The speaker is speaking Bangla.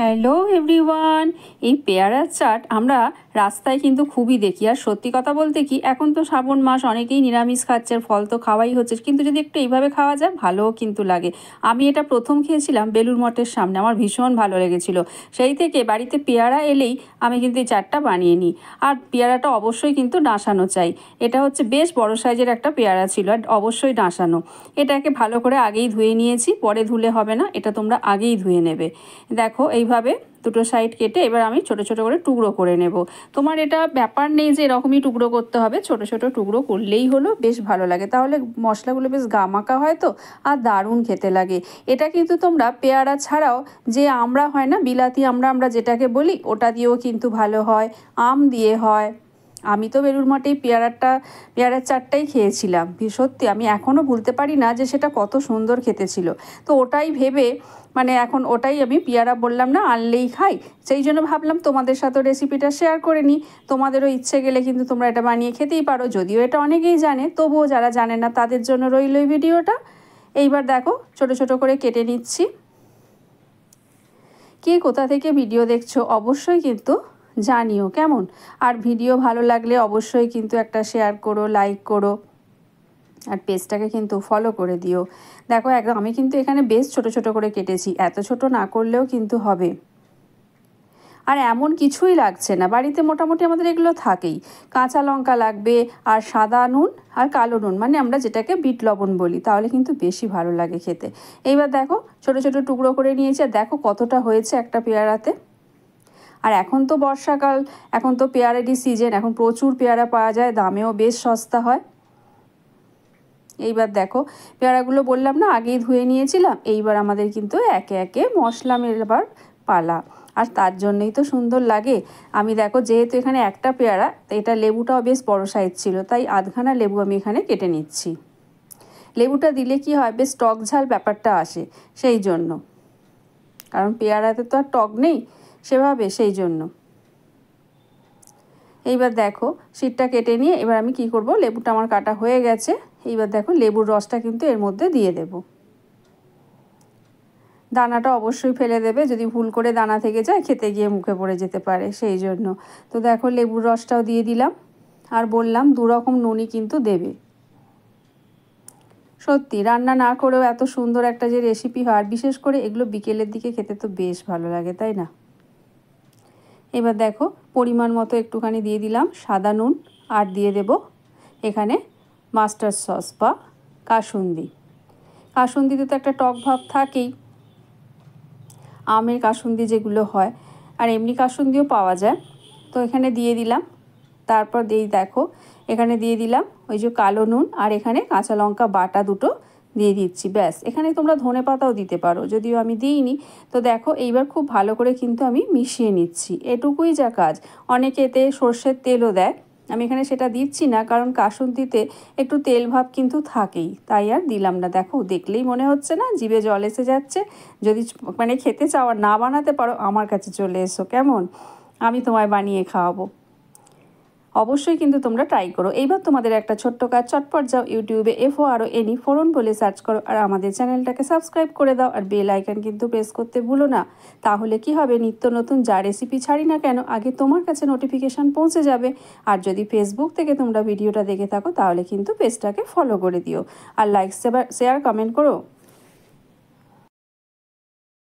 Hello everyone. এই পেয়ারার চাট আমরা রাস্তায় কিন্তু খুবই দেখি। আর সত্যি কথা বলতে কি, এখন তো শ্রাবণ মাস, অনেকেই নিরামিষ খাচ্ছে, ফল তো খাওয়াই হচ্ছে, কিন্তু যদি একটু এইভাবে খাওয়া যায় ভালোও কিন্তু লাগে। আমি এটা প্রথম খেয়েছিলাম বেলুড় মঠের সামনে, আমার ভীষণ ভালো লেগেছিল। সেই থেকে বাড়িতে পেয়ারা এলেই আমি কিন্তু এই চাটটা বানিয়ে নিই। আর পেয়ারাটা অবশ্যই কিন্তু ডাঁসানো চাই। এটা হচ্ছে বেশ বড় সাইজের একটা পেয়ারা ছিল, আর অবশ্যই ডাঁসানো। এটাকে ভালো করে আগেই ধুয়ে নিয়েছি, পরে ধুলে হবে না, এটা তোমরা আগেই ধুয়ে নেবে। দেখো এইভাবে দুটো সাইড কেটে এবার আমি ছোট ছোট করে টুকরো করে নেব। তোমার এটা ব্যাপার নেই যে এরকমই টুকরো করতে হবে, ছোট ছোট টুকরো করলেই হলো, বেশ ভালো লাগে। তাহলে মশলাগুলো বেশ গামাকা হয় তো, আর দারুণ খেতে লাগে। এটা কিন্তু তোমরা পেয়ারা ছাড়াও যে আমরা হয় না, বিলাতি আমরা যেটাকে বলি, ওটা দিয়েও কিন্তু ভালো হয়, আম দিয়ে হয়। আমি তো বেলুড় মঠেই পেয়ারার চাটটাই খেয়েছিলাম। সত্যি আমি এখনও ভুলতে পারি না যে সেটা কত সুন্দর খেতে ছিল। তো ওটাই ভেবে, মানে এখন ওটাই আমি পেয়ারা বললাম না আনলেই খাই, সেই জন্য ভাবলাম তোমাদের সাথে রেসিপিটা শেয়ার করে নিই। তোমাদেরও ইচ্ছে গেলে কিন্তু তোমরা এটা বানিয়ে খেতেই পারো, যদিও এটা অনেকেই জানে, তবুও যারা জানে না তাদের জন্য রইল এই ভিডিওটা। এইবার দেখো ছোট ছোট করে কেটে নিচ্ছি। কে কোথা থেকে ভিডিও দেখছো অবশ্যই কিন্তু জানিও কেমন। আর ভিডিও ভালো লাগলে অবশ্যই কিন্তু একটা শেয়ার করো, লাইক করো, আর পেজটাকে কিন্তু ফলো করে দিও। দেখো একদম আমি কিন্তু এখানে বেশ ছোট ছোট করে কেটেছি, এত ছোট না করলেও কিন্তু হবে। আর এমন কিছুই লাগছে না, বাড়িতে মোটামুটি আমাদের এগুলো থাকেই। কাঁচা লঙ্কা লাগবে, আর সাদা নুন আর কালো নুন, মানে আমরা যেটাকে বিট লবণ বলি, তাহলে কিন্তু বেশি ভালো লাগে খেতে। এইবার দেখো ছোট ছোট টুকরো করে নিয়েছি, আর দেখো কতটা হয়েছে একটা পেয়ারাতে। আর এখন তো বর্ষাকাল, এখন তো পেয়ারারই সিজন, এখন প্রচুর পেয়ারা পাওয়া যায়, দামেও বেশ সস্তা হয়। এইবার দেখো পেয়ারাগুলো বললাম না আগেই ধুয়ে নিয়েছিলাম, এইবার আমাদের কিন্তু একে একে মশলা মেলাবার পালা। আর তার জন্যই তো সুন্দর লাগে। আমি দেখো যেহেতু এখানে একটা পেয়ারা, এটা লেবুটাও বেশ বড় সাইজ ছিল, তাই আধখানা লেবু আমি এখানে কেটে নিচ্ছি। লেবুটা দিলে কি হয়, বেশ টক ঝাল ব্যাপারটা আসে, সেই জন্য। কারণ পেয়ারাতে তো আর টক নেই সেভাবে, সেই জন্য। এইবার দেখো শীতটা কেটে নিয়ে এবার আমি কি করব, লেবুটা আমার কাটা হয়ে গেছে। এইবার দেখো লেবুর রসটা কিন্তু এর মধ্যে দিয়ে দেব। দানাটা অবশ্যই ফেলে দেবে, যদি ভুল করে দানা থেকে যায় খেতে গিয়ে মুখে পড়ে যেতে পারে, সেই জন্য। তো দেখো লেবুর রসটাও দিয়ে দিলাম। আর বললাম 2 রকম নুনই কিন্তু দেবে। সত্যি রান্না না করেও এত সুন্দর একটা যে রেসিপি হয়, আর বিশেষ করে এগুলো বিকেলের দিকে খেতে তো বেশ ভালো লাগে, তাই না? এবার দেখো পরিমাণ মতো একটুখানি দিয়ে দিলাম সাদা নুন, আর দিয়ে দেব এখানে মাস্টার্ড সস বা কাসুন্দি। কাসুন্দিতে তো একটা টক ভাব থাকেই, আমের কাসুন্দি যেগুলো হয়, আর এমনি কাসুন্দিও পাওয়া যায়। তো এখানে দিয়ে দিলাম। তারপর দেখো এখানে দিয়ে দিলাম ওই যে কালো নুন, আর এখানে কাঁচা লঙ্কা বাটা দুটো দিয়ে দিচ্ছি, ব্যাস। এখানে তোমরা ধনে পাতাও দিতে পারো, যদিও আমি দিইনি। তো দেখো এইবার খুব ভালো করে কিন্তু আমি মিশিয়ে নিচ্ছি, এটুকুই যা কাজ। অনেকে এতে সর্ষের তেলও দেয়, আমি এখানে সেটা দিচ্ছি না, কারণ কাসুন্দিতে একটু তেল ভাব কিন্তু থাকেই, তাই আর দিলাম না। দেখো দেখলেই মনে হচ্ছে না, জিভে জল এসে যাচ্ছে। যদি মানে খেতে চাও আর না বানাতে পারো, আমার কাছে চলে এসো কেমন, আমি তোমায় বানিয়ে খাওয়াবো। অবশ্যই কিন্তু তোমরা ট্রাই করো। এইবার তোমাদের একটা ছোট্ট কাজ, চটপট যাও ইউটিউবে FORN ফোড়ন বলে সার্চ করো, আর আমাদের চ্যানেলটাকে সাবস্ক্রাইব করে দাও, আর বেল আইকন কিন্তু প্রেস করতে ভুলো না। তাহলে কি হবে, নিত্য নতুন যা রেসিপি ছাড়ি না কেন আগে তোমার কাছে নোটিফিকেশান পৌঁছে যাবে। আর যদি ফেসবুক থেকে তোমরা ভিডিওটা দেখে থাকো, তাহলে কিন্তু পেজটাকে ফলো করে দিও, আর লাইক শেয়ার কমেন্ট করো।